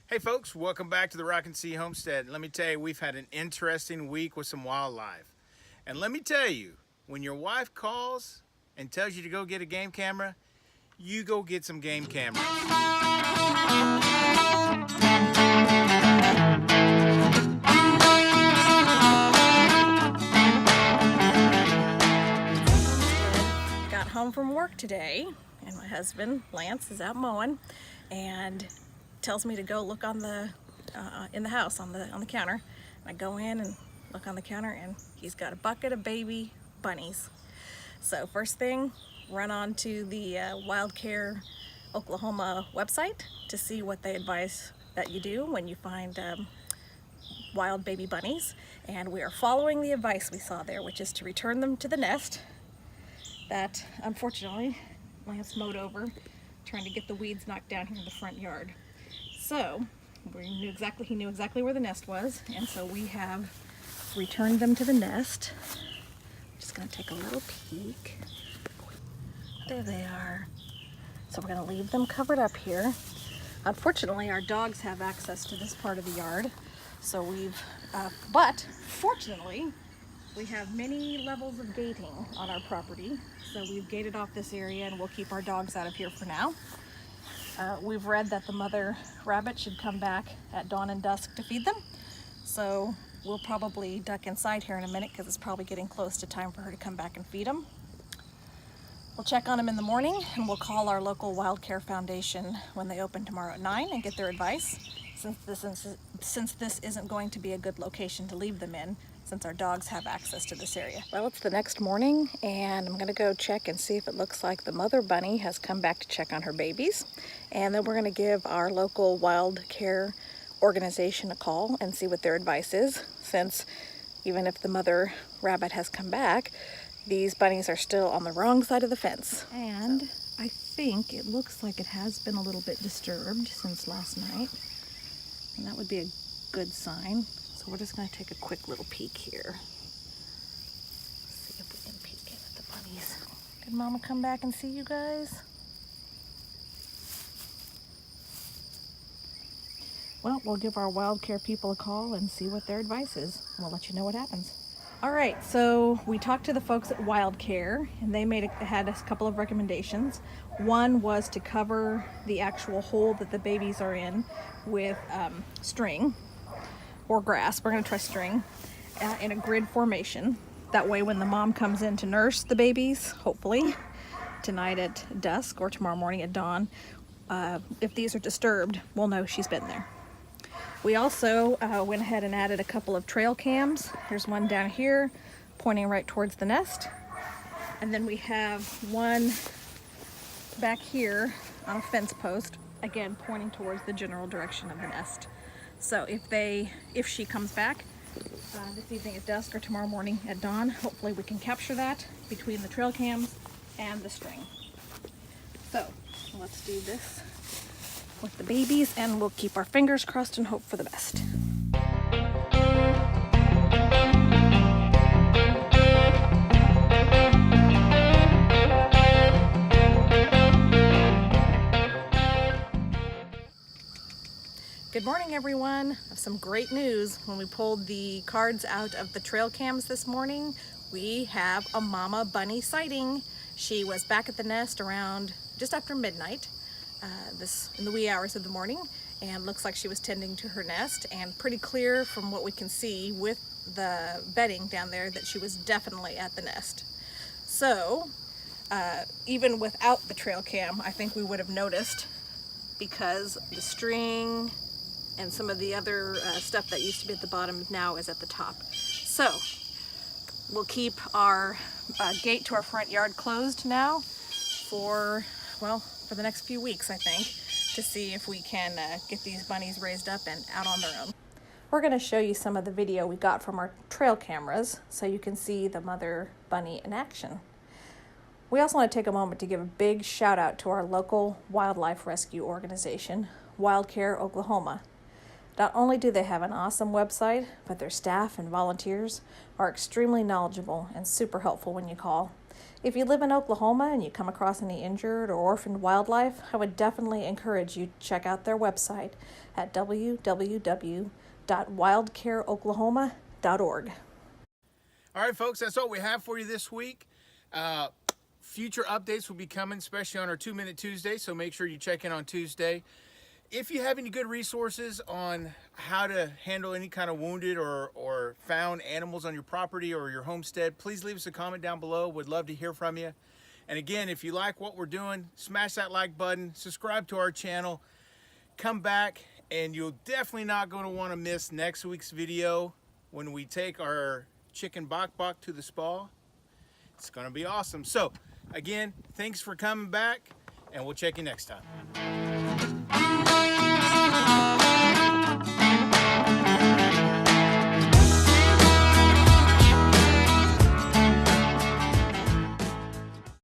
Hey folks, welcome back to the Rock and Sea Homestead. Let me tell you, we've had an interesting week with some wildlife. And let me tell you, when your wife calls and tells you to go get a game camera, you go get some game cameras. Got home from work today, and my husband, Lance, is out mowing, and tells me to go look on the in the house on the counter. I go in and look on the counter, and he's got a bucket of baby bunnies. So first thing, run on to the Wildcare Oklahoma website to see what they advise that you do when you find wild baby bunnies. And we are following the advice we saw there, which is to return them to the nest that unfortunately Lance mowed over, trying to get the weeds knocked down here in the front yard. So he knew exactly where the nest was, and so we have returned them to the nest. Just gonna take a little peek. There they are. So we're gonna leave them covered up here. Unfortunately, our dogs have access to this part of the yard, so but fortunately, we have many levels of gating on our property, so we've gated off this area and we'll keep our dogs out of here for now. We've read that the mother rabbit should come back at dawn and dusk to feed them, so we'll probably duck inside here in a minute because it's probably getting close to time for her to come back and feed them. We'll check on them in the morning, and we'll call our local Wildcare Foundation when they open tomorrow at 9 and get their advice, since this isn't going to be a good location to leave them in, since our dogs have access to this area. Well, it's the next morning, and I'm gonna go check and see if it looks like the mother bunny has come back to check on her babies. And then we're gonna give our local wild care organization a call and see what their advice is, since even if the mother rabbit has come back, these bunnies are still on the wrong side of the fence. And I think it looks like it has been a little bit disturbed since last night, and that would be a good sign. So we're just going to take a quick little peek here. See if we can peek in at the bunnies. Did Mama come back and see you guys? Well, we'll give our wild care people a call and see what their advice is. We'll let you know what happens. All right, so we talked to the folks at Wildcare, and they had a couple of recommendations. One was to cover the actual hole that the babies are in with string or grass. We're going to try string in a grid formation. That way when the mom comes in to nurse the babies, hopefully tonight at dusk or tomorrow morning at dawn, if these are disturbed, we'll know she's been there. We also went ahead and added a couple of trail cams. There's one down here pointing right towards the nest. And then we have one back here on a fence post, again pointing towards the general direction of the nest. So if she comes back this evening at dusk or tomorrow morning at dawn, hopefully we can capture that between the trail cams and the string. So let's do this with the babies, and we'll keep our fingers crossed and hope for the best. Good morning, everyone. I have some great news. When we pulled the cards out of the trail cams this morning, we have a mama bunny sighting. She was back at the nest around just after midnight, in the wee hours of the morning, and looks like she was tending to her nest, and pretty clear from what we can see with the bedding down there that she was definitely at the nest. So even without the trail cam, I think we would have noticed, because the string and some of the other stuff that used to be at the bottom now is at the top. So we'll keep our gate to our front yard closed now for the next few weeks, I think, to see if we can get these bunnies raised up and out on their own. We're going to show you some of the video we got from our trail cameras so you can see the mother bunny in action. We also want to take a moment to give a big shout out to our local wildlife rescue organization, Wildcare Oklahoma. Not only do they have an awesome website, but their staff and volunteers are extremely knowledgeable and super helpful when you call. If you live in Oklahoma and you come across any injured or orphaned wildlife, I would definitely encourage you to check out their website at www.wildcareoklahoma.org. All right, folks, that's all we have for you this week. Future updates will be coming, especially on our 2-Minute Tuesday, so make sure you check in on Tuesday. If you have any good resources on how to handle any kind of wounded or found animals on your property or your homestead, please leave us a comment down below. Would love to hear from you. And again, if you like what we're doing, smash that like button, subscribe to our channel, come back, and you're definitely not going to want to miss next week's video when we take our chicken bok bok to the spa. It's going to be awesome. So, again, thanks for coming back, and we'll check you next time.